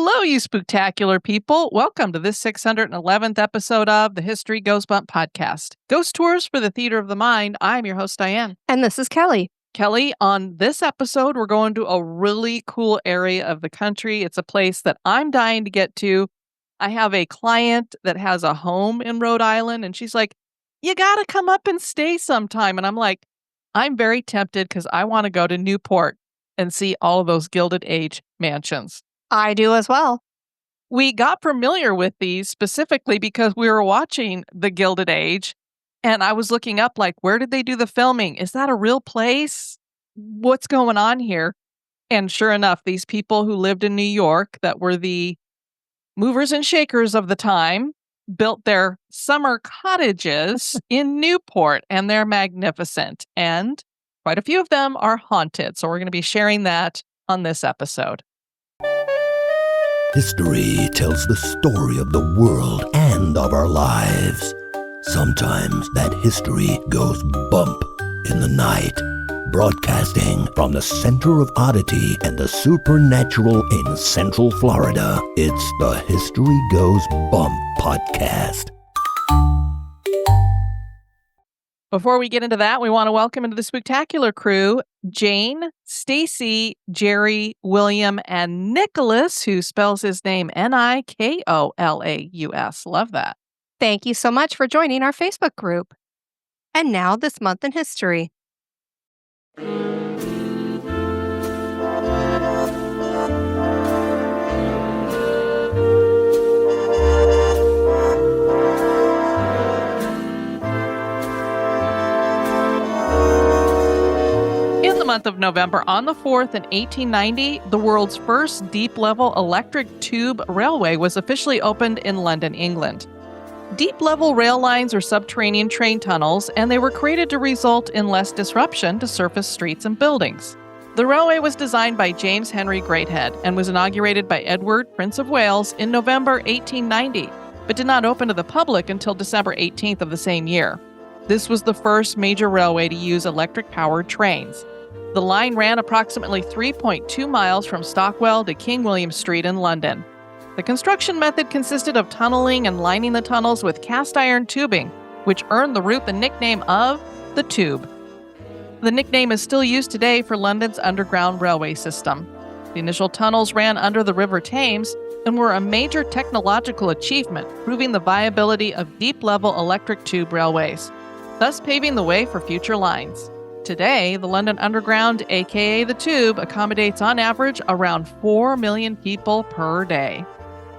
Hello, you spooktacular people. Welcome to this 611th episode of the History Goes Bump podcast. Ghost Tours for the Theater of the Mind. I'm your host, Diane. And this is Kelly. Kelly, on this episode, we're going to a really cool area of the country. It's a place that I'm dying to get to. I have a client that has a home in Rhode Island, and she's like, you got to come up and stay sometime. And I'm like, I'm very tempted because I want to go to Newport and see all of those Gilded Age mansions. I do as well. We got familiar with these specifically because we were watching The Gilded Age, and I was looking up, like, where did they do the filming? Is that a real place? What's going on here? And sure enough, these people who lived in New York that were the movers and shakers of the time built their summer cottages in Newport, and they're magnificent. And quite a few of them are haunted. So we're going to be sharing that on this episode. History tells the story of the world and of our lives. Sometimes that history goes bump in the night. Broadcasting from the center of oddity and the supernatural in Central Florida, it's the History Goes Bump podcast. Before we get into that, we want to welcome into the Spooktacular crew Jane, Stacy, Jerry, William, and Nicholas, who spells his name Nikolaus. Love that. Thank you so much for joining our Facebook group. And now, this month in history. Month of November, on the 4th in 1890, the world's first deep-level electric tube railway was officially opened in London, England. Deep-level rail lines are subterranean train tunnels, and they were created to result in less disruption to surface streets and buildings. The railway was designed by James Henry Greathead and was inaugurated by Edward, Prince of Wales, in November 1890, but did not open to the public until December 18th of the same year. This was the first major railway to use electric-powered trains. The line ran approximately 3.2 miles from Stockwell to King William Street in London. The construction method consisted of tunneling and lining the tunnels with cast iron tubing, which earned the route the nickname of the Tube. The nickname is still used today for London's underground railway system. The initial tunnels ran under the River Thames and were a major technological achievement, proving the viability of deep-level electric tube railways, thus paving the way for future lines. Today, the London Underground, aka the Tube, accommodates on average around 4 million people per day.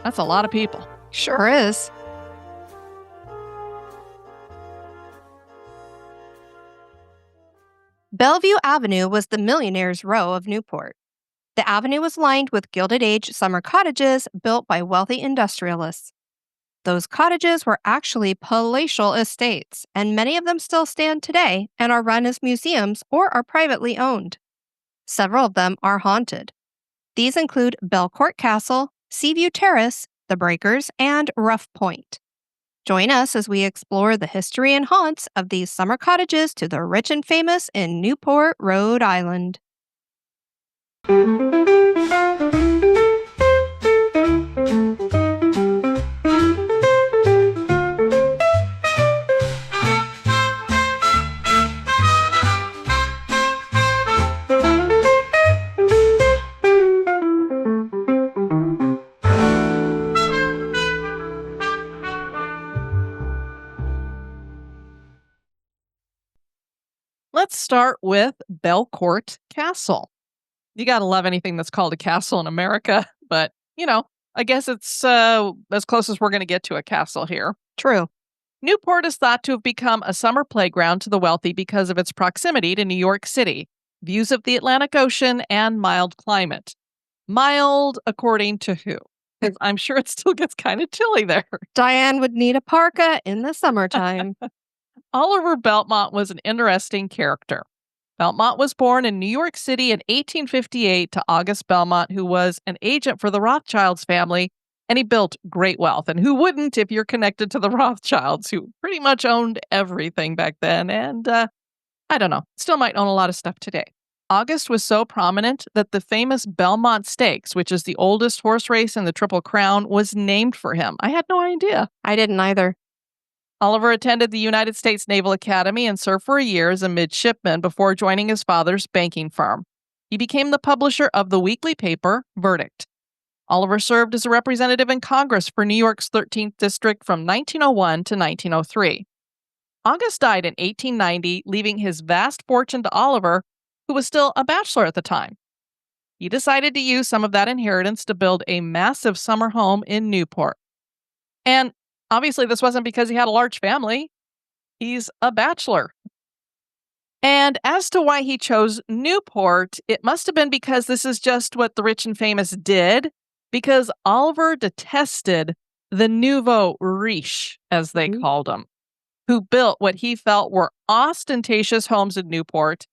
That's a lot of people. Sure is. Belleview Avenue was the Millionaire's row of Newport. The avenue was lined with Gilded Age summer cottages built by wealthy industrialists. Those cottages were actually palatial estates, and many of them still stand today and are run as museums or are privately owned. Several of them are haunted. These include Belcourt Castle, Seaview Terrace, The Breakers, and Rough Point. Join us as we explore the history and haunts of these summer cottages to the rich and famous in Newport, Rhode Island. Let's start with Belcourt Castle. You gotta love anything that's called a castle in America, but, I guess it's as close as we're going to get to a castle here. True. Newport is thought to have become a summer playground to the wealthy because of its proximity to New York City, views of the Atlantic Ocean, and mild climate. Mild according to who? Because I'm sure it still gets kind of chilly there. Diane would need a parka in the summertime. Oliver Belmont was an interesting character. Belmont was born in New York City in 1858 to August Belmont, who was an agent for the Rothschilds family, and he built great wealth. And who wouldn't if you're connected to the Rothschilds, who pretty much owned everything back then, and I don't know, still might own a lot of stuff today. August was so prominent that the famous Belmont Stakes, which is the oldest horse race in the Triple Crown, was named for him. I had no idea. I didn't either. Oliver attended the United States Naval Academy and served for a year as a midshipman before joining his father's banking firm. He became the publisher of the weekly paper, Verdict. Oliver served as a representative in Congress for New York's 13th District from 1901 to 1903. August died in 1890, leaving his vast fortune to Oliver, who was still a bachelor at the time. He decided to use some of that inheritance to build a massive summer home in Newport. And obviously, this wasn't because he had a large family. He's a bachelor. And as to why he chose Newport, it must have been because this is just what the rich and famous did, because Oliver detested the nouveau riche, as they called them, who built what he felt were ostentatious homes in Newport.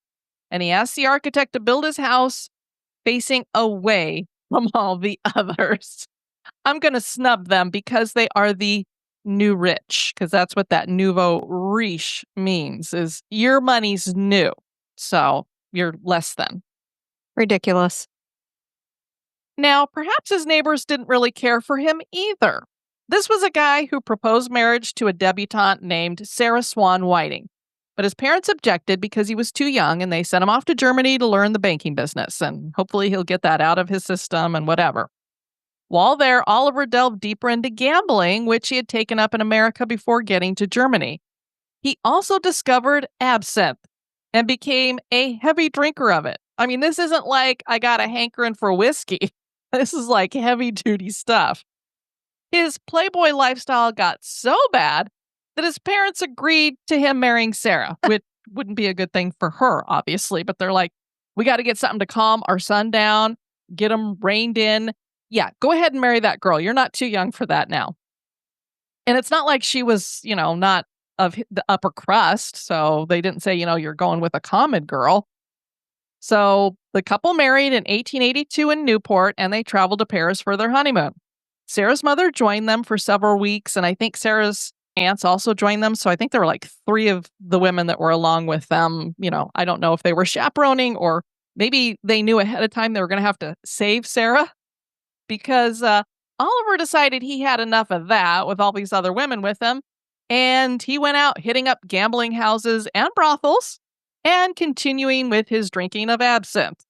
And he asked the architect to build his house facing away from all the others. I'm going to snub them because they are the new rich, because that's what that nouveau riche means, is your money's new. So you're less than. Ridiculous. Now, perhaps his neighbors didn't really care for him either. This was a guy who proposed marriage to a debutante named Sarah Swan Whiting. But his parents objected because he was too young, and they sent him off to Germany to learn the banking business, and hopefully he'll get that out of his system and whatever. While there, Oliver delved deeper into gambling, which he had taken up in America before getting to Germany. He also discovered absinthe and became a heavy drinker of it. I mean, this isn't like I got a hankering for whiskey. This is like heavy-duty stuff. His playboy lifestyle got so bad that his parents agreed to him marrying Sarah, which wouldn't be a good thing for her, obviously. But they're like, we got to get something to calm our son down, get him reined in. Yeah, go ahead and marry that girl. You're not too young for that now. And it's not like she was, not of the upper crust. So they didn't say, you're going with a common girl. So the couple married in 1882 in Newport, and they traveled to Paris for their honeymoon. Sarah's mother joined them for several weeks, and I think Sarah's aunts also joined them. So I think there were like 3 of the women that were along with them. I don't know if they were chaperoning or maybe they knew ahead of time they were going to have to save Sarah, because Oliver decided he had enough of that with all these other women with him. And he went out hitting up gambling houses and brothels and continuing with his drinking of absinthe.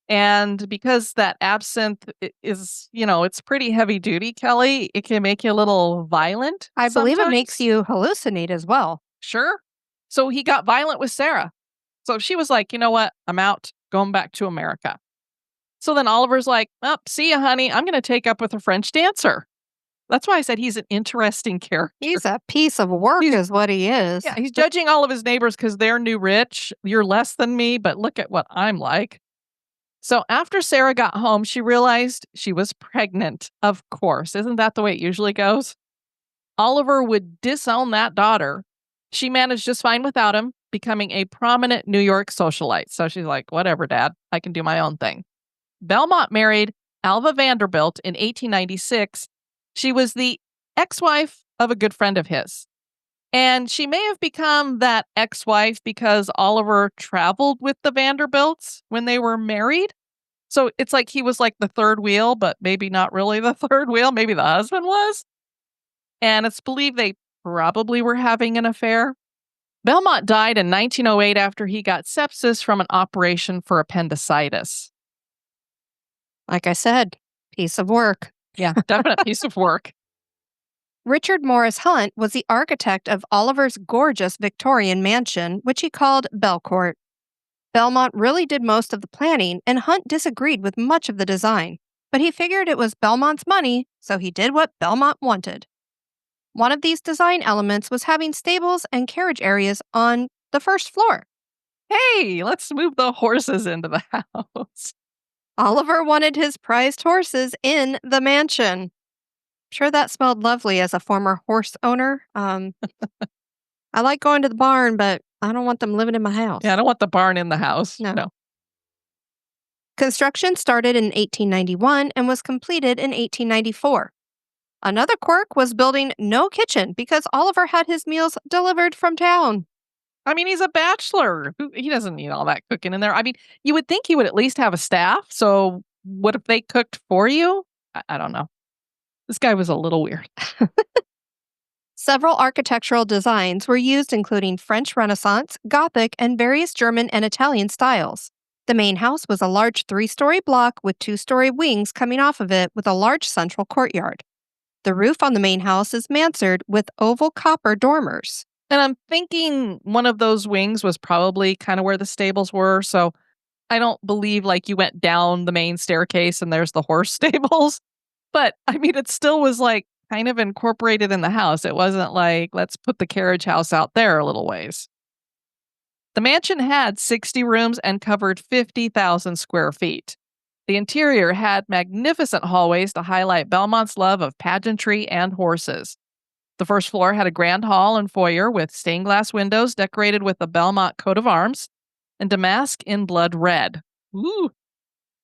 And because that absinthe is, it's pretty heavy duty, Kelly, it can make you a little violent. I believe it sometimes. makes you hallucinate as well. Sure. So he got violent with Sarah. So she was like, you know what? I'm out, going back to America. So then Oliver's like, oh, see ya, honey. I'm going to take up with a French dancer. That's why I said he's an interesting character. He's a piece of work is what he is. Yeah, he's judging all of his neighbors because they're new rich. You're less than me, but look at what I'm like. So after Sarah got home, she realized she was pregnant, of course. Isn't that the way it usually goes? Oliver would disown that daughter. She managed just fine without him, becoming a prominent New York socialite. So she's like, whatever, Dad, I can do my own thing. Belmont married Alva Vanderbilt in 1896. She was the ex-wife of a good friend of his. And she may have become that ex-wife because Oliver traveled with the Vanderbilts when they were married. So it's like he was like the third wheel, but maybe not really the third wheel. Maybe the husband was. And it's believed they probably were having an affair. Belmont died in 1908 after he got sepsis from an operation for appendicitis. Like I said, piece of work. Yeah, definite piece of work. Richard Morris Hunt was the architect of Oliver's gorgeous Victorian mansion, which he called Belcourt. Belmont really did most of the planning, and Hunt disagreed with much of the design, but he figured it was Belmont's money, so he did what Belmont wanted. One of these design elements was having stables and carriage areas on the first floor. Hey, let's move the horses into the house. Oliver wanted his prized horses in the mansion. Sure, that smelled lovely as a former horse owner. I like going to the barn, but I don't want them living in my house. Yeah, I don't want the barn in the house. No. Construction started in 1891 and was completed in 1894. Another quirk was building no kitchen because Oliver had his meals delivered from town. I mean, he's a bachelor. He doesn't need all that cooking in there. I mean, you would think he would at least have a staff. So what if they cooked for you? I don't know. This guy was a little weird. Several architectural designs were used, including French Renaissance, Gothic, and various German and Italian styles. The main house was a large 3-story block with 2-story wings coming off of it with a large central courtyard. The roof on the main house is mansard with oval copper dormers. And I'm thinking one of those wings was probably kind of where the stables were. So I don't believe like you went down the main staircase and there's the horse stables. But I mean, it still was like kind of incorporated in the house. It wasn't like, let's put the carriage house out there a little ways. The mansion had 60 rooms and covered 50,000 square feet. The interior had magnificent hallways to highlight Belmont's love of pageantry and horses. The first floor had a grand hall and foyer with stained glass windows decorated with the Belmont coat of arms and damask in blood red. Ooh.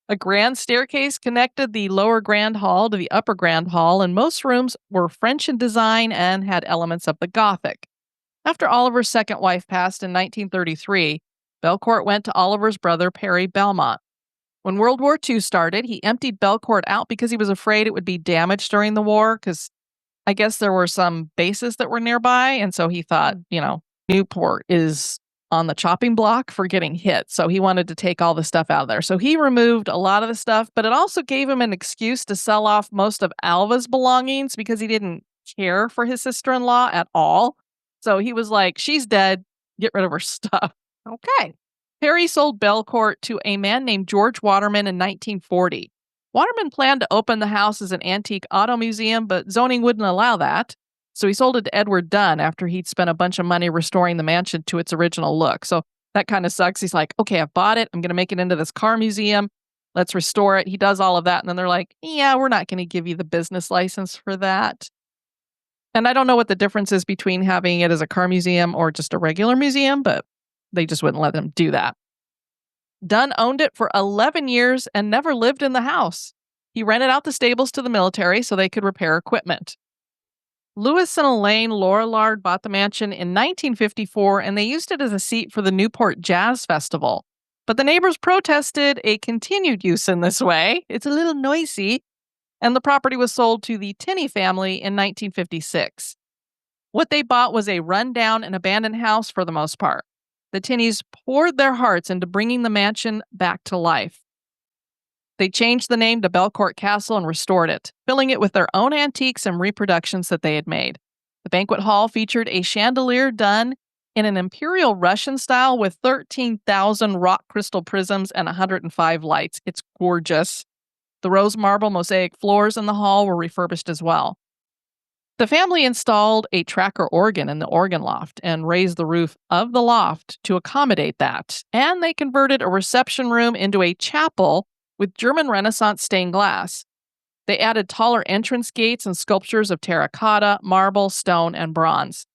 A grand staircase connected the lower grand hall to the upper grand hall, and most rooms were French in design and had elements of the Gothic. After Oliver's second wife passed in 1933, Belcourt went to Oliver's brother Perry Belmont. When World War II started, he emptied Belcourt out because he was afraid it would be damaged during the war, because I guess there were some bases that were nearby, and so he thought, Newport is on the chopping block for getting hit, so he wanted to take all the stuff out of there. So he removed a lot of the stuff, but it also gave him an excuse to sell off most of Alva's belongings because he didn't care for his sister-in-law at all. So he was like, she's dead, get rid of her stuff. Okay. Perry sold Belcourt to a man named George Waterman in 1940. Waterman planned to open the house as an antique auto museum, but zoning wouldn't allow that. So he sold it to Edward Dunn after he'd spent a bunch of money restoring the mansion to its original look. So that kind of sucks. He's like, okay, I've bought it. I'm going to make it into this car museum. Let's restore it. He does all of that. And then they're like, yeah, we're not going to give you the business license for that. And I don't know what the difference is between having it as a car museum or just a regular museum, but they just wouldn't let them do that. Dunn owned it for 11 years and never lived in the house. He rented out the stables to the military so they could repair equipment. Lewis and Elaine Lorillard bought the mansion in 1954, and they used it as a seat for the Newport Jazz Festival. But the neighbors protested a continued use in this way. It's a little noisy. And the property was sold to the Tinney family in 1956. What they bought was a rundown and abandoned house for the most part. The Tinneys poured their hearts into bringing the mansion back to life. They changed the name to Belcourt Castle and restored it, filling it with their own antiques and reproductions that they had made. The banquet hall featured a chandelier done in an imperial Russian style with 13,000 rock crystal prisms and 105 lights. It's gorgeous. The rose marble mosaic floors in the hall were refurbished as well. The family installed a tracker organ in the organ loft and raised the roof of the loft to accommodate that. And they converted a reception room into a chapel with German Renaissance stained glass. They added taller entrance gates and sculptures of terracotta, marble, stone, and bronze.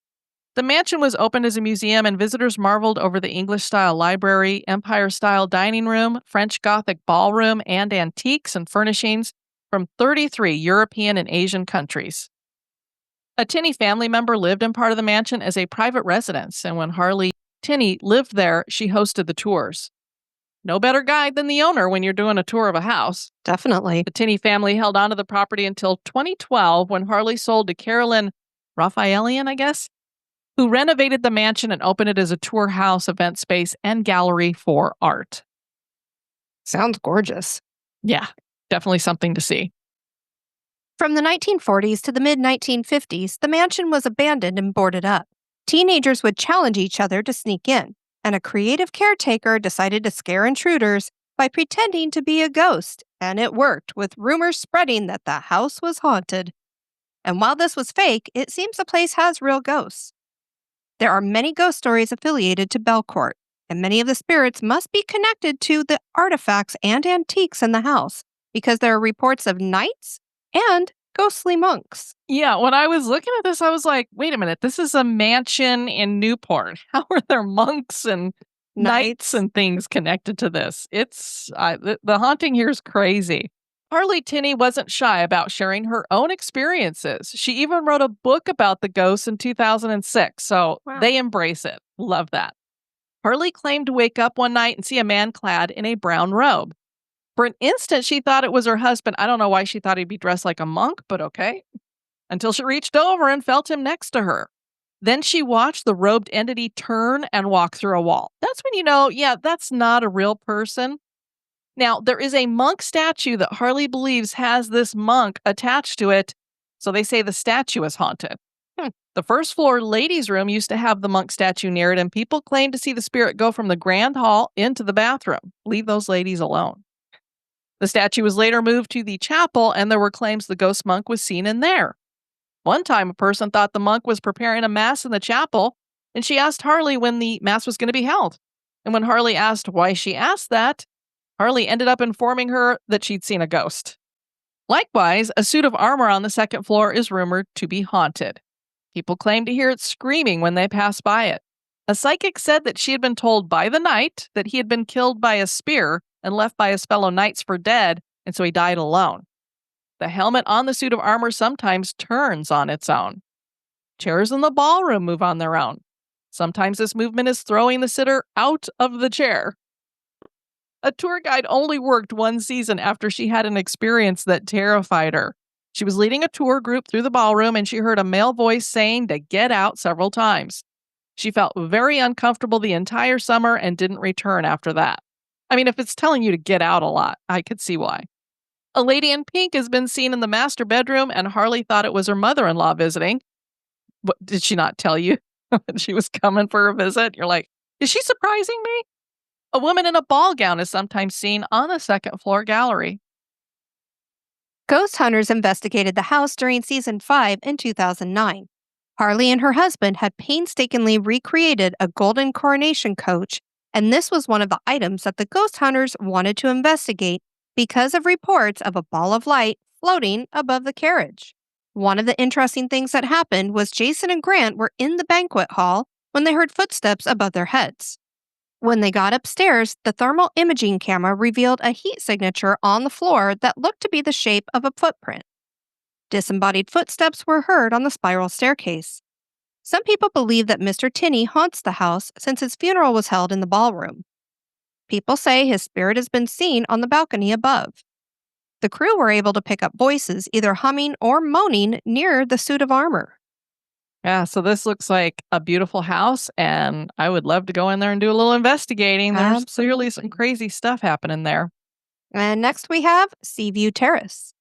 The mansion was opened as a museum, and visitors marveled over the English-style library, Empire-style dining room, French Gothic ballroom, and antiques and furnishings from 33 European and Asian countries. A Tinney family member lived in part of the mansion as a private residence, and when Harley Tinney lived there, she hosted the tours. No better guide than the owner when you're doing a tour of a house. Definitely. The Tinney family held onto the property until 2012 when Harley sold to Carolyn Raphaelian, I guess, who renovated the mansion and opened it as a tour house, event space, and gallery for art. Sounds gorgeous. Yeah, definitely something to see. From the 1940s to the mid-1950s, the mansion was abandoned and boarded up. Teenagers would challenge each other to sneak in, and a creative caretaker decided to scare intruders by pretending to be a ghost, and it worked, with rumors spreading that the house was haunted. And while this was fake, it seems the place has real ghosts. There are many ghost stories affiliated to Belcourt, and many of the spirits must be connected to the artifacts and antiques in the house, because there are reports of knights and ghostly monks. Yeah, when I was looking at this, I was like, wait a minute, this is a mansion in Newport. How are there monks and knights and things connected to this? It's the haunting here is crazy. Harley Tinney wasn't shy about sharing her own experiences. She even wrote a book about the ghosts in 2006, so Wow. they embrace it. Love that. Harley claimed to wake up one night and see a man clad in a brown robe. For an instant, she thought it was her husband. I don't know why she thought he'd be dressed like a monk, but okay. Until she reached over and felt him next to her. Then she watched the robed entity turn and walk through a wall. That's when you know, yeah, that's not a real person. Now, there is a monk statue that Harley believes has this monk attached to it, so they say the statue is haunted. The first floor ladies' room used to have the monk statue near it, and people claim to see the spirit go from the grand hall into the bathroom. Leave those ladies alone. The statue was later moved to the chapel, and there were claims the ghost monk was seen in there. One time, a person thought the monk was preparing a mass in the chapel, and she asked Harley when the mass was going to be held. And when Harley asked why she asked that, Harley ended up informing her that she'd seen a ghost. Likewise, a suit of armor on the second floor is rumored to be haunted. People claim to hear it screaming when they pass by it. A psychic said that she had been told by the knight that he had been killed by a spear and left by his fellow knights for dead, and so he died alone. The helmet on the suit of armor sometimes turns on its own. Chairs in the ballroom move on their own. Sometimes this movement is throwing the sitter out of the chair. A tour guide only worked one season after she had an experience that terrified her. She was leading a tour group through the ballroom and she heard a male voice saying to get out several times. She felt very uncomfortable the entire summer and didn't return after that. I mean, if it's telling you to get out a lot, I could see why. A lady in pink has been seen in the master bedroom, and Harley thought it was her mother-in-law visiting. What, did she not tell you when she was coming for a visit? You're like, is she surprising me? A woman in a ball gown is sometimes seen on the second floor gallery. Ghost hunters investigated the house during season 5 in 2009. Harley and her husband had painstakingly recreated a golden coronation coach, and this was one of the items that the ghost hunters wanted to investigate because of reports of a ball of light floating above the carriage. One of the interesting things that happened was Jason and Grant were in the banquet hall when they heard footsteps above their heads. When they got upstairs, the thermal imaging camera revealed a heat signature on the floor that looked to be the shape of a footprint. Disembodied footsteps were heard on the spiral staircase. Some people believe that Mr. Tinney haunts the house since his funeral was held in the ballroom. People say his spirit has been seen on the balcony above. The crew were able to pick up voices either humming or moaning near the suit of armor. Yeah, so this looks like a beautiful house, and I would love to go in there and do a little investigating. There's clearly some crazy stuff happening there. And next we have Seaview Terrace.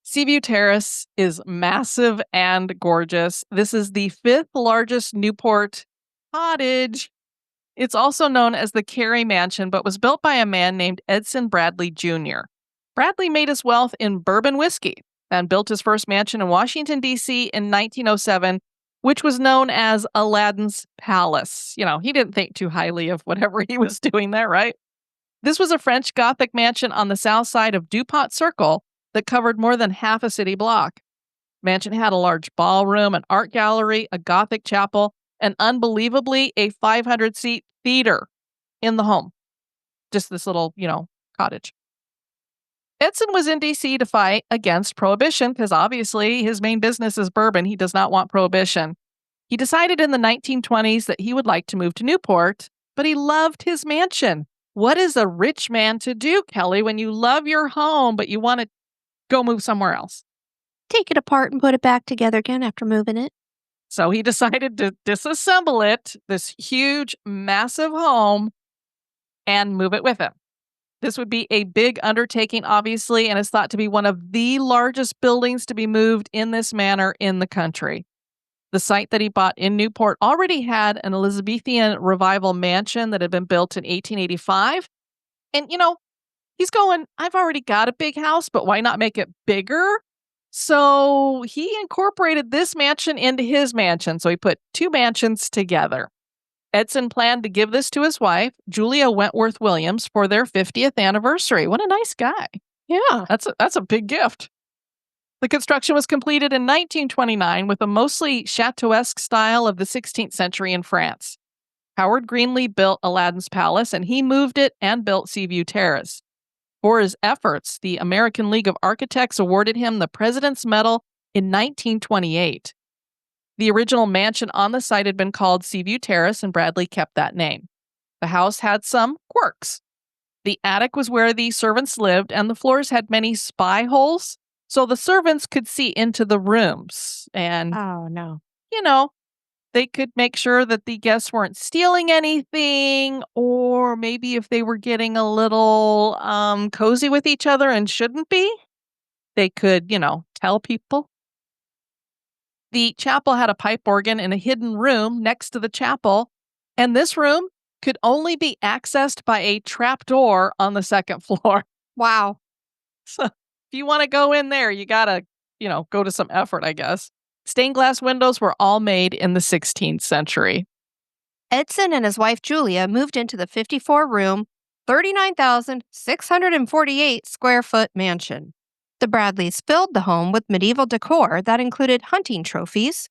Seaview Terrace is massive and gorgeous. This is the 5th largest Newport cottage. It's also known as the Carey Mansion, but was built by a man named Edson Bradley Jr. Bradley made his wealth in bourbon whiskey and built his first mansion in Washington, D.C. in 1907, which was known as Aladdin's Palace. You know, he didn't think too highly of whatever he was doing there, right? This was a French Gothic mansion on the south side of DuPont Circle that covered more than half a city block. The mansion had a large ballroom, an art gallery, a Gothic chapel, and unbelievably, a 500-seat theater in the home. Just this little, cottage. Edson was in D.C. to fight against prohibition because obviously his main business is bourbon. He does not want prohibition. He decided in the 1920s that he would like to move to Newport, but he loved his mansion. What is a rich man to do, Kelly, when you love your home, but you want to go move somewhere else? Take it apart and put it back together again after moving it. So he decided to disassemble it, this huge, massive home, and move it with him. This would be a big undertaking, obviously, and is thought to be one of the largest buildings to be moved in this manner in the country. The site that he bought in Newport already had an Elizabethan revival mansion that had been built in 1885. And, he's going, I've already got a big house, but why not make it bigger? So he incorporated this mansion into his mansion. So he put 2 mansions together. Edson planned to give this to his wife, Julia Wentworth Williams, for their 50th anniversary. What a nice guy. Yeah. That's a big gift. The construction was completed in 1929 with a mostly chateauesque style of the 16th century in France. Howard Greenlee built Aladdin's Palace, and he moved it and built Seaview Terrace. For his efforts, the American League of Architects awarded him the President's Medal in 1928. The original mansion on the site had been called Seaview Terrace, and Bradley kept that name. The house had some quirks. The attic was where the servants lived, and the floors had many spy holes, so the servants could see into the rooms. And, Oh, no. they could make sure that the guests weren't stealing anything, or maybe if they were getting a little cozy with each other and shouldn't be, they could, tell people. The chapel had a pipe organ in a hidden room next to the chapel, and this room could only be accessed by a trap door on the second floor. Wow. So if you want to go in there, you got to, go to some effort, I guess. Stained glass windows were all made in the 16th century. Edson and his wife Julia moved into the 54-room, 39,648 square foot mansion. The Bradleys filled the home with medieval decor that included hunting trophies.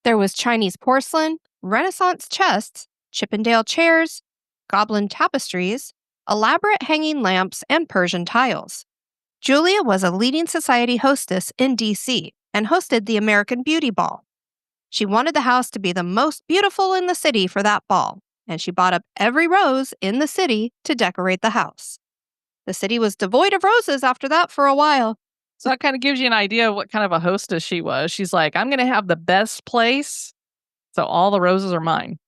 There was Chinese porcelain, Renaissance chests, Chippendale chairs, goblin tapestries, elaborate hanging lamps, and Persian tiles. Julia was a leading society hostess in D.C. and hosted the American Beauty Ball. She wanted the house to be the most beautiful in the city for that ball, and she bought up every rose in the city to decorate the house. The city was devoid of roses after that for a while. So that kind of gives you an idea of what kind of a hostess she was. She's like, I'm going to have the best place, so all the roses are mine.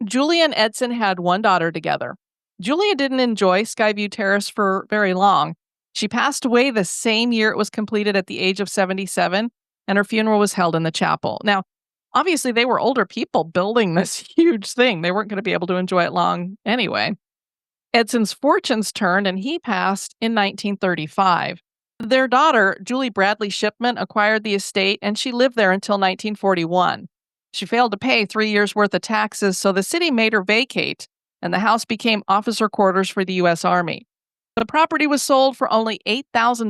Julia and Edson had one daughter together. Julia didn't enjoy Skyview Terrace for very long. She passed away the same year it was completed at the age of 77, and her funeral was held in the chapel. Now, obviously, they were older people building this huge thing. They weren't going to be able to enjoy it long anyway. Edson's fortunes turned, and he passed in 1935. Their daughter, Julie Bradley Shipman, acquired the estate, and she lived there until 1941. She failed to pay 3 years' worth of taxes, so the city made her vacate, and the house became officer quarters for the U.S. Army. The property was sold for only $8,000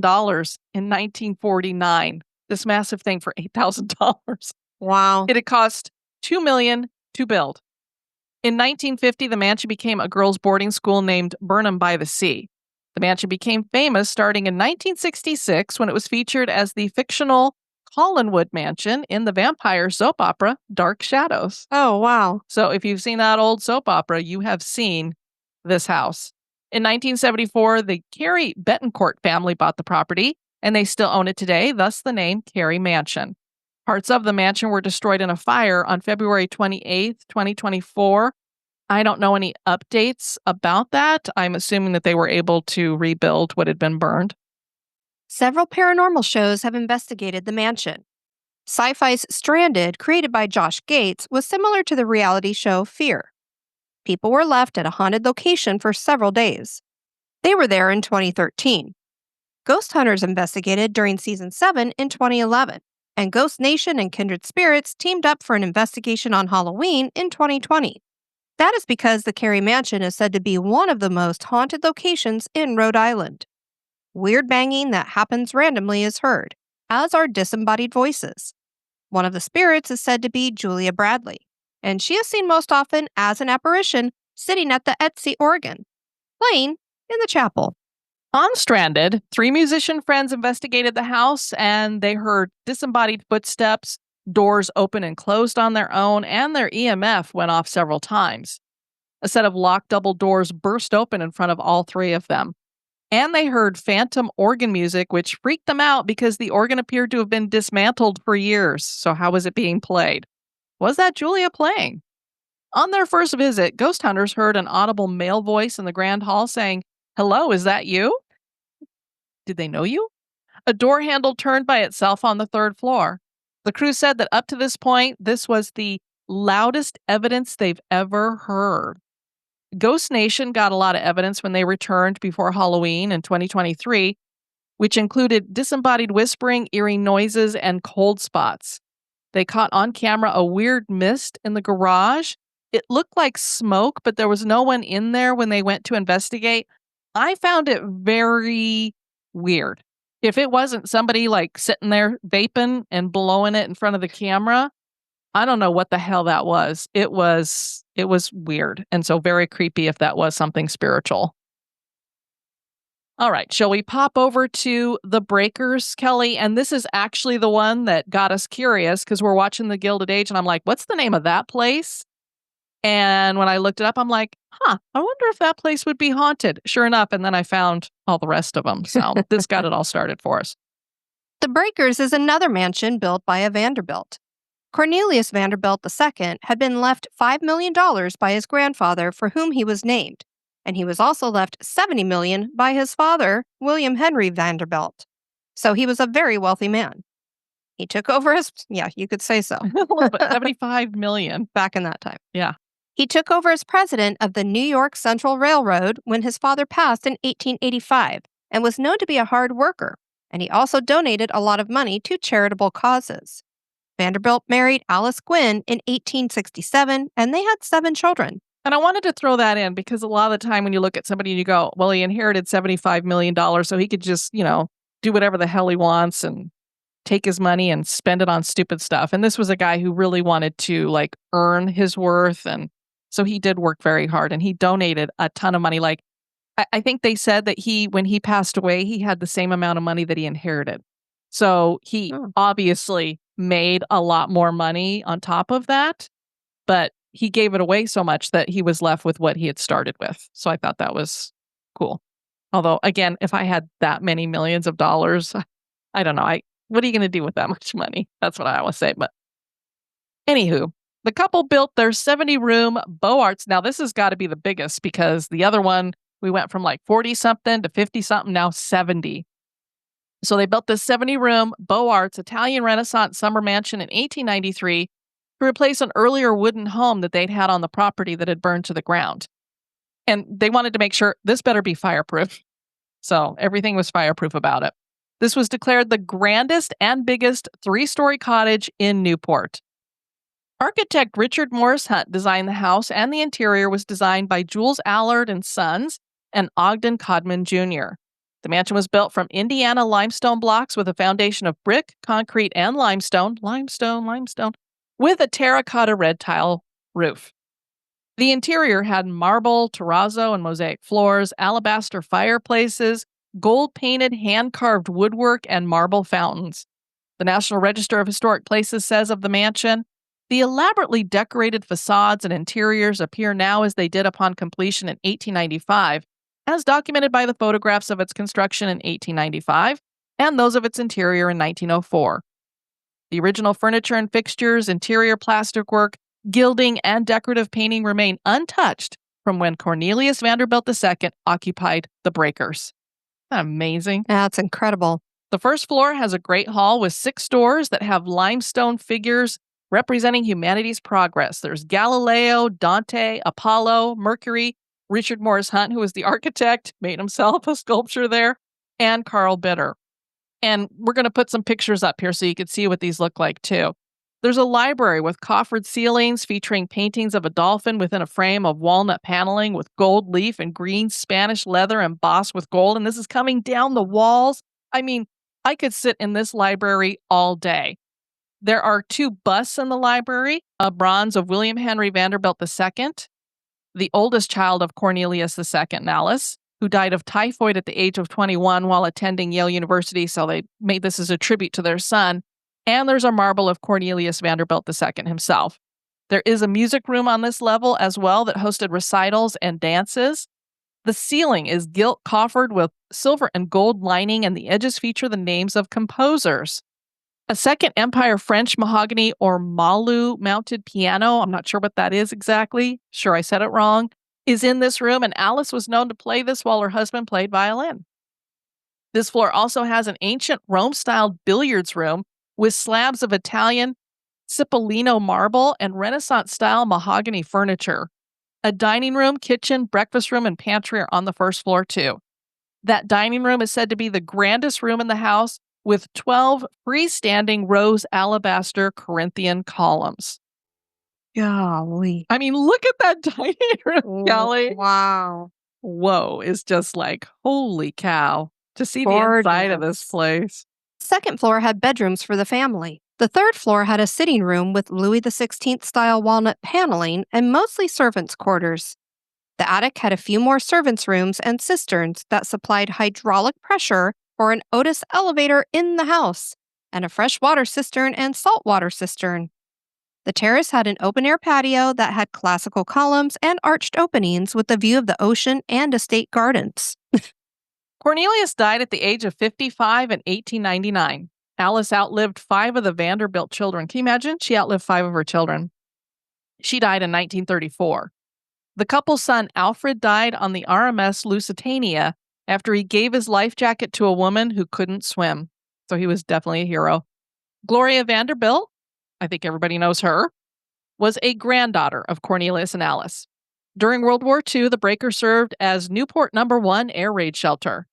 in 1949. This massive thing for $8,000. Wow. It had cost $2 million to build. In 1950, the mansion became a girls' boarding school named Burnham by the Sea. The mansion became famous starting in 1966 when it was featured as the fictional Collinwood Mansion in the vampire soap opera Dark Shadows. Oh, wow. So if you've seen that old soap opera, you have seen this house. In 1974, the Carey Belcourt family bought the property, and they still own it today, thus the name Carey Mansion. Parts of the mansion were destroyed in a fire on February 28th, 2024. I don't know any updates about that. I'm assuming that they were able to rebuild what had been burned. Several paranormal shows have investigated the mansion. Sci-Fi's Stranded, created by Josh Gates, was similar to the reality show Fear. People were left at a haunted location for several days. They were there in 2013. Ghost Hunters investigated during Season 7 in 2011, and Ghost Nation and Kindred Spirits teamed up for an investigation on Halloween in 2020. That is because the Carey Mansion is said to be one of the most haunted locations in Rhode Island. Weird banging that happens randomly is heard, as are disembodied voices. One of the spirits is said to be Julia Bradley, and she is seen most often as an apparition sitting at the Etsy organ, playing in the chapel. On Stranded, 3 musician friends investigated the house, and they heard disembodied footsteps, doors open and closed on their own, and their EMF went off several times. A set of locked double doors burst open in front of all 3 of them. And they heard phantom organ music, which freaked them out because the organ appeared to have been dismantled for years. So how was it being played? Was that Julia playing? On their first visit, ghost hunters heard an audible male voice in the grand hall saying, "Hello, is that you?" Did they know you? A door handle turned by itself on the 3rd floor. The crew said that up to this point, this was the loudest evidence they've ever heard. Ghost Nation got a lot of evidence when they returned before Halloween in 2023, which included disembodied whispering, eerie noises, and cold spots. They caught on camera a weird mist in the garage. It looked like smoke, but there was no one in there when they went to investigate. I found it very weird. If it wasn't somebody like sitting there vaping and blowing it in front of the camera, I don't know what the hell that was. It was weird, and so very creepy if that was something spiritual. All right, shall we pop over to the Breakers, Kelly? And this is actually the one that got us curious because we're watching the Gilded Age, and I'm like, what's the name of that place? And when I looked it up, I'm like, I wonder if that place would be haunted. Sure enough, and then I found all the rest of them. So this got it all started for us. The Breakers is another mansion built by a Vanderbilt. Cornelius Vanderbilt II had been left $5 million by his grandfather, for whom he was named, and he was also left $70 million by his father, William Henry Vanderbilt. So he was a very wealthy man. He took over as, you could say so. A little bit, $75 million. Back in that time. Yeah. He took over as president of the New York Central Railroad when his father passed in 1885 and was known to be a hard worker, and he also donated a lot of money to charitable causes. Vanderbilt married Alice Gwynn in 1867, and they had 7 children. And I wanted to throw that in because a lot of the time when you look at somebody and you go, well, he inherited $75 million, so he could just, do whatever the hell he wants and take his money and spend it on stupid stuff. And this was a guy who really wanted to earn his worth. And so he did work very hard and he donated a ton of money. I think they said that when he passed away, he had the same amount of money that he inherited. So he obviously made a lot more money on top of that, but he gave it away so much that he was left with what he had started with. So I thought that was cool. Although, again, if I had that many millions of dollars, I don't know. What are you going to do with that much money? That's what I always say. But anywho, the couple built their 70-room Beaux Arts. Now, this has got to be the biggest because the other one, we went from 40-something to 50-something, now 70. So they built this 70-room Beaux Arts Italian Renaissance summer mansion in 1893 to replace an earlier wooden home that they'd had on the property that had burned to the ground. And they wanted to make sure this better be fireproof. So everything was fireproof about it. This was declared the grandest and biggest 3-story cottage in Newport. Architect Richard Morris Hunt designed the house, and the interior was designed by Jules Allard and Sons and Ogden Codman Jr. The mansion was built from Indiana limestone blocks with a foundation of brick, concrete, and limestone, with a terracotta red tile roof. The interior had marble, terrazzo, and mosaic floors, alabaster fireplaces, gold-painted hand-carved woodwork, and marble fountains. The National Register of Historic Places says of the mansion, the elaborately decorated facades and interiors appear now as they did upon completion in 1895, as documented by the photographs of its construction in 1895 and those of its interior in 1904. The original furniture and fixtures, interior plasticwork, gilding, and decorative painting remain untouched from when Cornelius Vanderbilt II occupied the Breakers. Isn't that amazing? That's incredible. The first floor has a great hall with 6 doors that have limestone figures representing humanity's progress. There's Galileo, Dante, Apollo, Mercury, Richard Morris Hunt, who was the architect, made himself a sculpture there, and Carl Bitter. And we're going to put some pictures up here so you can see what these look like too. There's a library with coffered ceilings featuring paintings of a dolphin within a frame of walnut paneling with gold leaf and green Spanish leather embossed with gold. And this is coming down the walls. I mean, I could sit in this library all day. There are 2 busts in the library, a bronze of William Henry Vanderbilt II, the oldest child of Cornelius II and Alice, who died of typhoid at the age of 21 while attending Yale University, so they made this as a tribute to their son. And there's a marble of Cornelius Vanderbilt II himself. There is a music room on this level as well that hosted recitals and dances. The ceiling is gilt coffered with silver and gold lining, and the edges feature the names of composers. A Second Empire French mahogany or malu mounted piano, I'm not sure what that is exactly, sure I said it wrong, is in this room, and Alice was known to play this while her husband played violin. This floor also has an ancient Rome-style billiards room with slabs of Italian Cipollino marble and Renaissance-style mahogany furniture. A dining room, kitchen, breakfast room, and pantry are on the first floor too. That dining room is said to be the grandest room in the house, with 12 freestanding rose alabaster Corinthian columns. Golly. I mean, look at that dining room, Kelly. Wow. Whoa, it's just like, holy cow, to see the inside of this place. Second floor had bedrooms for the family. The third floor had a sitting room with Louis XVI style walnut paneling and mostly servants' quarters. The attic had a few more servants' rooms and cisterns that supplied hydraulic pressure for an Otis elevator in the house, and a freshwater cistern and saltwater cistern. The terrace had an open-air patio that had classical columns and arched openings with a view of the ocean and estate gardens. Cornelius died at the age of 55 in 1899. Alice outlived 5 of the Vanderbilt children. Can you imagine? She outlived 5 of her children. She died in 1934. The couple's son, Alfred, died on the RMS Lusitania after he gave his life jacket to a woman who couldn't swim. So he was definitely a hero. Gloria Vanderbilt, I think everybody knows her, was a granddaughter of Cornelius and Alice. During World War II, the breaker served as Newport No. 1 air raid shelter.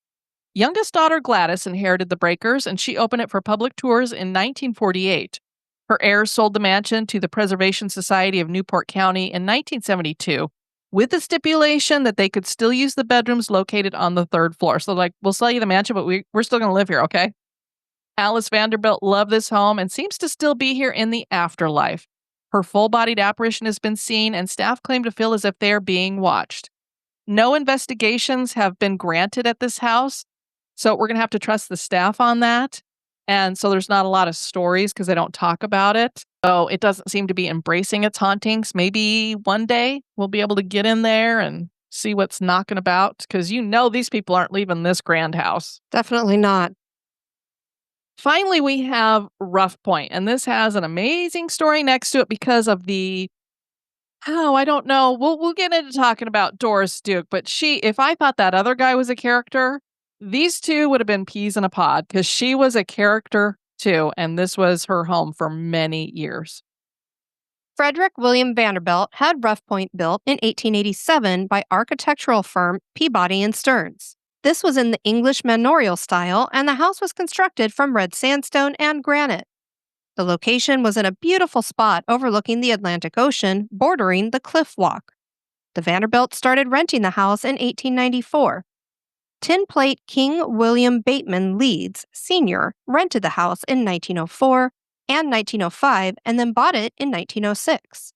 Youngest daughter Gladys inherited the breakers, and she opened it for public tours in 1948. Her heirs sold the mansion to the Preservation Society of Newport County in 1972, with the stipulation that they could still use the bedrooms located on the 3rd floor. So, we'll sell you the mansion, but we're still going to live here, okay? Alice Vanderbilt loved this home and seems to still be here in the afterlife. Her full-bodied apparition has been seen, and staff claim to feel as if they are being watched. No investigations have been granted at this house, so we're going to have to trust the staff on that. And so there's not a lot of stories because they don't talk about it. So it doesn't seem to be embracing its hauntings. Maybe one day we'll be able to get in there and see what's knocking about, because these people aren't leaving this grand house. Definitely not. Finally, we have Rough Point, and this has an amazing story next to it because of I don't know. We'll get into talking about Doris Duke, but if I thought that other guy was a character, these two would have been peas in a pod because she was a character too, and this was her home for many years. Frederick William Vanderbilt had Rough Point built in 1887 by architectural firm Peabody and Stearns. This was in the English manorial style, and the house was constructed from red sandstone and granite. The location was in a beautiful spot overlooking the Atlantic Ocean, bordering the Cliff Walk. The Vanderbilts started renting the house in 1894. Tin plate King William Bateman Leeds, Sr. rented the house in 1904 and 1905 and then bought it in 1906.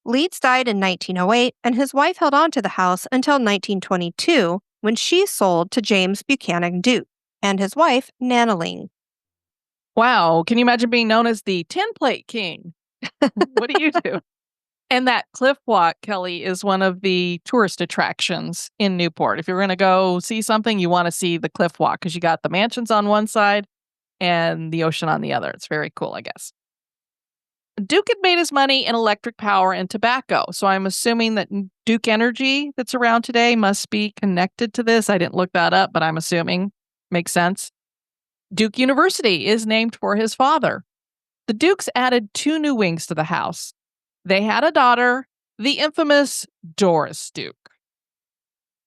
Leeds died in 1908, and his wife held on to the house until 1922 when she sold to James Buchanan Duke and his wife, Nanaling. Wow, can you imagine being known as the Tin Plate King? What do you do? And that Cliff Walk, Kelly, is one of the tourist attractions in Newport. If you're going to go see something, you want to see the Cliff Walk because you got the mansions on one side and the ocean on the other. It's very cool, I guess. Duke had made his money in electric power and tobacco, so I'm assuming that Duke Energy that's around today must be connected to this. I didn't look that up, but I'm assuming. Makes sense. Duke University is named for his father. The Dukes added 2 new wings to the house. They had a daughter, the infamous Doris Duke.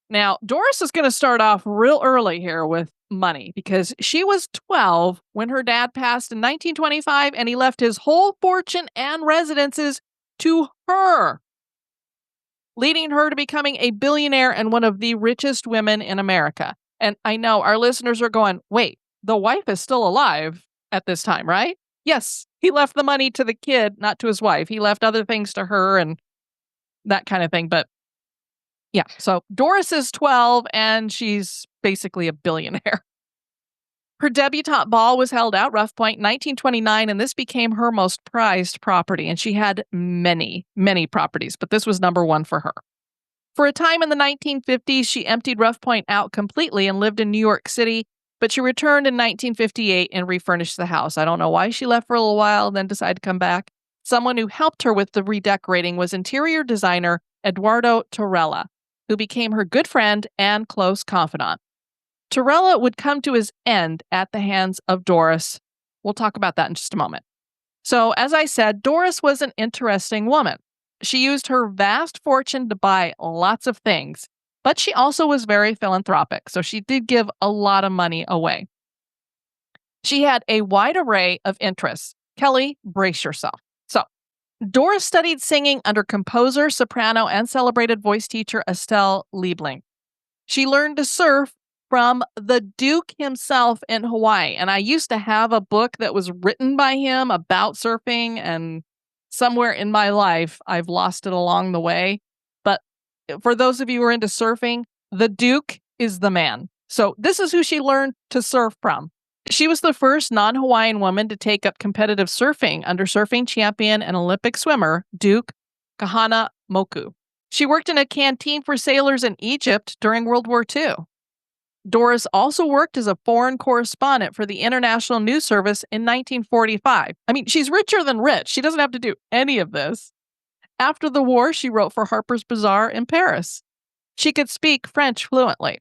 Now, Doris is going to start off real early here with money because she was 12 when her dad passed in 1925 and he left his whole fortune and residences to her, leading her to becoming a billionaire and one of the richest women in America. And I know our listeners are going, wait, the wife is still alive at this time, right? Yes, he left the money to the kid, not to his wife. He left other things to her and that kind of thing. But yeah, so Doris is 12 and she's basically a billionaire. Her debutante ball was held at Rough Point in 1929, and this became her most prized property. And she had many, many properties, but this was number 1 for her. For a time in the 1950s, she emptied Rough Point out completely and lived in New York City, but she returned in 1958 and refurnished the house. I don't know why she left for a little while and then decided to come back. Someone who helped her with the redecorating was interior designer Eduardo Torella, who became her good friend and close confidant. Torella would come to his end at the hands of Doris. We'll talk about that in just a moment. So, as I said, Doris was an interesting woman. She used her vast fortune to buy lots of things, but she also was very philanthropic, so she did give a lot of money away. She had a wide array of interests. Kelly, brace yourself. So, Doris studied singing under composer, soprano, and celebrated voice teacher Estelle Liebling. She learned to surf from the Duke himself in Hawaii, and I used to have a book that was written by him about surfing, and somewhere in my life, I've lost it along the way. But for those of you who are into surfing, the Duke is the man. So this is who she learned to surf from. She was the first non-Hawaiian woman to take up competitive surfing under surfing champion and Olympic swimmer Duke Kahanamoku. She worked in a canteen for sailors in Egypt during World War II. Doris also worked as a foreign correspondent for the International News Service in 1945. I mean, she's richer than rich. She doesn't have to do any of this. After the war, she wrote for Harper's Bazaar in Paris. She could speak French fluently.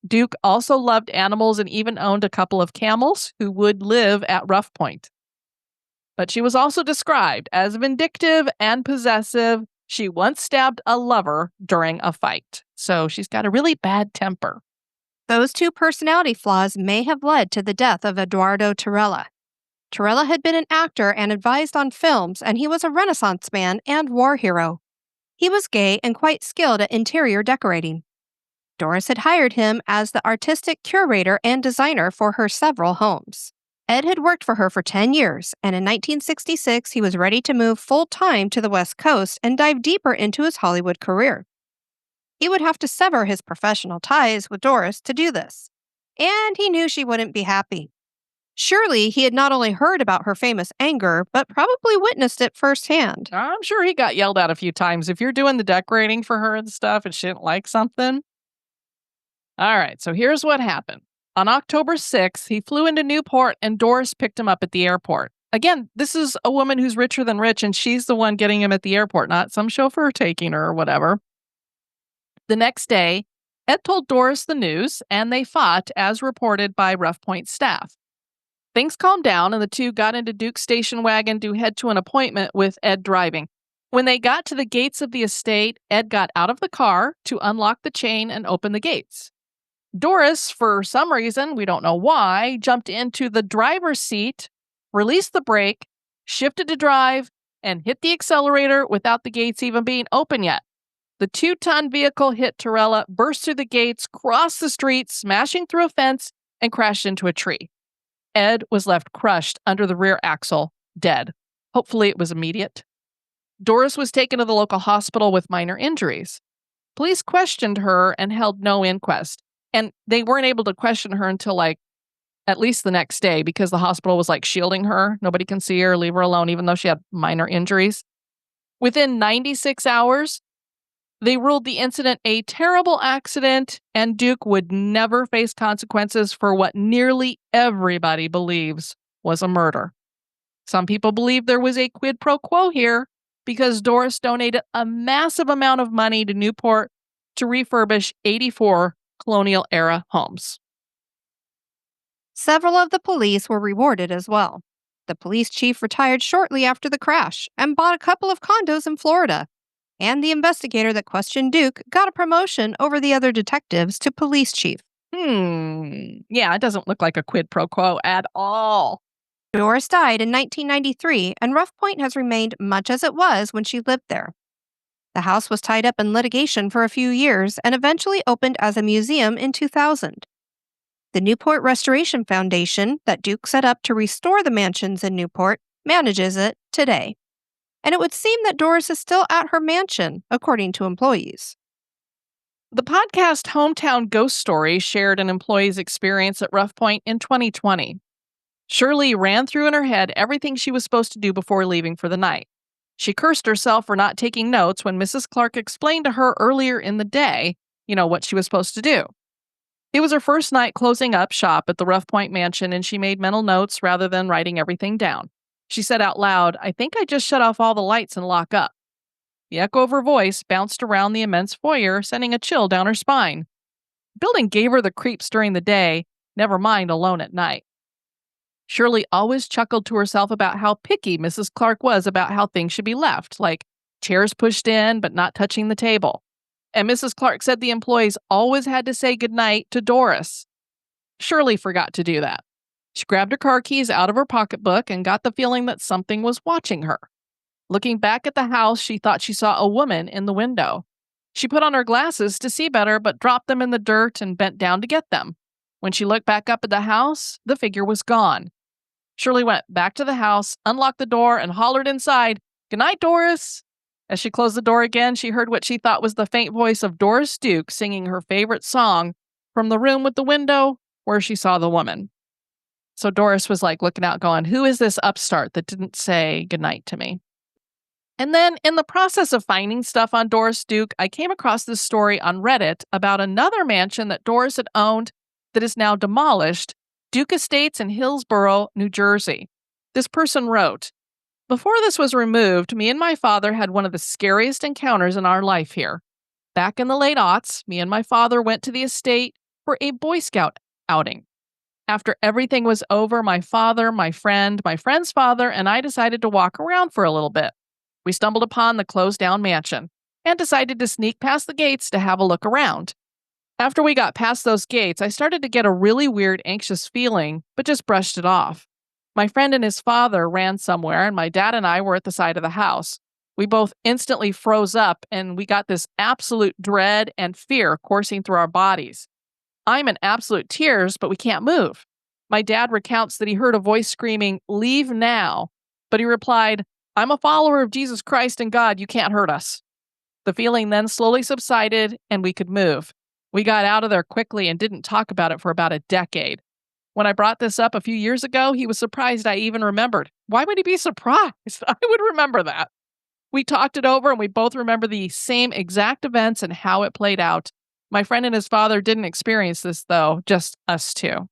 Duke also loved animals and even owned a couple of camels who would live at Rough Point. But she was also described as vindictive and possessive. She once stabbed a lover during a fight. So she's got a really bad temper. Those two personality flaws may have led to the death of Eduardo Torella. Torella had been an actor and advised on films, and he was a Renaissance man and war hero. He was gay and quite skilled at interior decorating. Doris had hired him as the artistic curator and designer for her several homes. Ed had worked for her for 10 years, and in 1966 he was ready to move full-time to the West Coast and dive deeper into his Hollywood career. He would have to sever his professional ties with Doris to do this, and he knew she wouldn't be happy. Surely he had not only heard about her famous anger, but probably witnessed it firsthand. I'm sure he got yelled at a few times if you're doing the decorating for her and stuff and she didn't like something. All right, so here's what happened. On October 6th, he flew into Newport and Doris picked him up at the airport. Again, this is a woman who's richer than rich and she's the one getting him at the airport, not some chauffeur taking her or whatever. The next day, Ed told Doris the news and they fought as reported by Rough Point staff. Things calmed down and the two got into Duke's station wagon to head to an appointment with Ed driving. When they got to the gates of the estate, Ed got out of the car to unlock the chain and open the gates. Doris, for some reason, we don't know why, jumped into the driver's seat, released the brake, shifted to drive, and hit the accelerator without the gates even being open yet. The 2-ton vehicle hit Torella, burst through the gates, crossed the street, smashing through a fence, and crashed into a tree. Ed was left crushed under the rear axle, dead. Hopefully it was immediate. Doris was taken to the local hospital with minor injuries. Police questioned her and held no inquest. And they weren't able to question her until at least the next day because the hospital was shielding her. Nobody can see her, leave her alone, even though she had minor injuries. Within 96 hours, they ruled the incident a terrible accident and Duke would never face consequences for what nearly everybody believes was a murder. Some people believe there was a quid pro quo here because Doris donated a massive amount of money to Newport to refurbish 84 colonial-era homes. Several of the police were rewarded as well. The police chief retired shortly after the crash and bought a couple of condos in Florida. And the investigator that questioned Duke got a promotion over the other detectives to police chief. Yeah, it doesn't look like a quid pro quo at all. Doris died in 1993, and Rough Point has remained much as it was when she lived there. The house was tied up in litigation for a few years and eventually opened as a museum in 2000. The Newport Restoration Foundation that Duke set up to restore the mansions in Newport manages it today. And it would seem that Doris is still at her mansion, according to employees. The podcast Hometown Ghost Story shared an employee's experience at Rough Point in 2020. Shirley ran through in her head everything she was supposed to do before leaving for the night. She cursed herself for not taking notes when Mrs. Clark explained to her earlier in the day, what she was supposed to do. It was her first night closing up shop at the Rough Point mansion and she made mental notes rather than writing everything down. She said out loud, "I think I just shut off all the lights and lock up." The echo of her voice bounced around the immense foyer, sending a chill down her spine. The building gave her the creeps during the day, never mind alone at night. Shirley always chuckled to herself about how picky Mrs. Clark was about how things should be left, like chairs pushed in but not touching the table. And Mrs. Clark said the employees always had to say goodnight to Doris. Shirley forgot to do that. She grabbed her car keys out of her pocketbook and got the feeling that something was watching her. Looking back at the house, she thought she saw a woman in the window. She put on her glasses to see better, but dropped them in the dirt and bent down to get them. When she looked back up at the house, the figure was gone. Shirley went back to the house, unlocked the door, and hollered inside, "Good night, Doris." As she closed the door again, she heard what she thought was the faint voice of Doris Duke singing her favorite song from the room with the window where she saw the woman. So Doris was like looking out going, who is this upstart that didn't say goodnight to me? And then in the process of finding stuff on Doris Duke, I came across this story on Reddit about another mansion that Doris had owned that is now demolished, Duke Estates in Hillsborough, New Jersey. This person wrote, before this was removed, me and my father had one of the scariest encounters in our life here. Back in the late aughts, me and my father went to the estate for a Boy Scout outing. After everything was over, my father, my friend's father, and I decided to walk around for a little bit. We stumbled upon the closed-down mansion and decided to sneak past the gates to have a look around. After we got past those gates, I started to get a really weird, anxious feeling, but just brushed it off. My friend and his father ran somewhere, and my dad and I were at the side of the house. We both instantly froze up, and we got this absolute dread and fear coursing through our bodies. I'm in absolute tears, but we can't move. My dad recounts that he heard a voice screaming, "Leave now." But he replied, "I'm a follower of Jesus Christ and God. You can't hurt us." The feeling then slowly subsided, and we could move. We got out of there quickly and didn't talk about it for about a decade. When I brought this up a few years ago, he was surprised I even remembered. Why would he be surprised? I would remember that. We talked it over and we both remember the same exact events and how it played out. My friend and his father didn't experience this, though, just us two.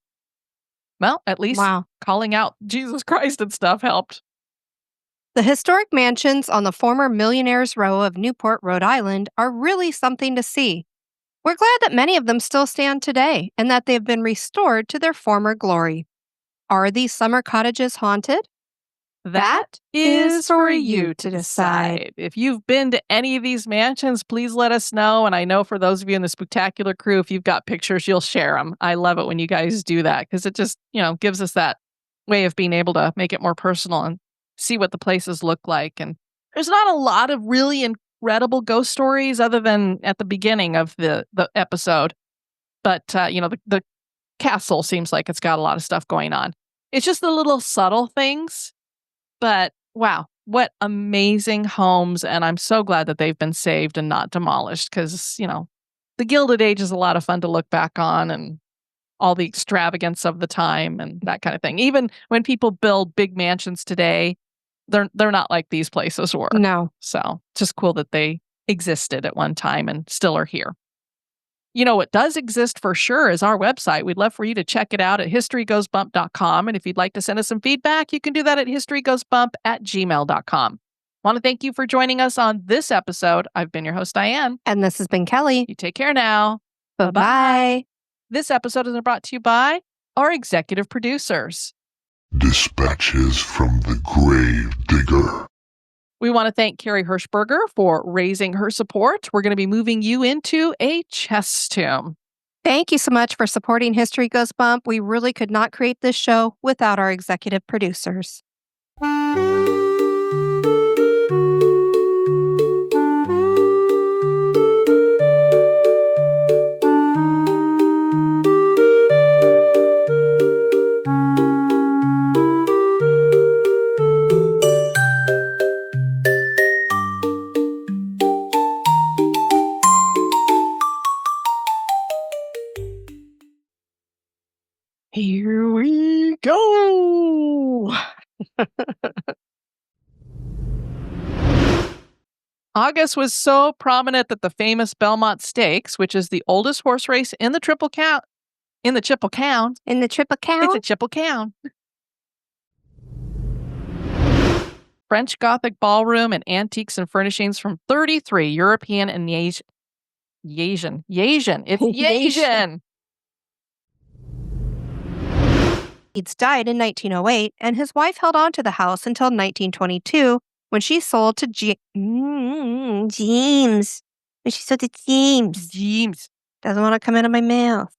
Well, at least calling out Jesus Christ and stuff helped. The historic mansions on the former Millionaire's Row of Newport, Rhode Island are really something to see. We're glad that many of them still stand today and that they've been restored to their former glory. Are these summer cottages haunted? That is for you to decide. If you've been to any of these mansions, please let us know. And I know for those of you in the Spooktacular crew, if you've got pictures, you'll share them. I love it when you guys do that because it just, gives us that way of being able to make it more personal and see what the places look like. And there's not a lot of really incredible ghost stories other than at the beginning of the episode. But, the castle seems like it's got a lot of stuff going on. It's just the little subtle things. But wow, what amazing homes. And I'm so glad that they've been saved and not demolished because, the Gilded Age is a lot of fun to look back on and all the extravagance of the time and that kind of thing. Even when people build big mansions today, they're not like these places were. No. So just cool that they existed at one time and still are here. What does exist for sure is our website. We'd love for you to check it out at historygoesbump.com. And if you'd like to send us some feedback, you can do that at historygoesbump@gmail.com. Want to thank you for joining us on this episode. I've been your host, Diane. And this has been Kelly. You take care now. Bye-bye. This episode is brought to you by our executive producers. Dispatches from the Grave Digger. We want to thank Carrie Hirschberger for raising her support. We're going to be moving you into a chest tomb. Thank you so much for supporting History Goes Bump. We really could not create this show without our executive producers. Here we go. August was so prominent that the famous Belmont Stakes, which is the oldest horse race in the Triple Count. It's a Triple Count. French Gothic ballroom and antiques and furnishings from 33 European and Asian. It's Asian. He'd died in 1908, and his wife held on to the house until 1922 when she sold to James. When she sold to James. James. Doesn't want to come out of my mouth.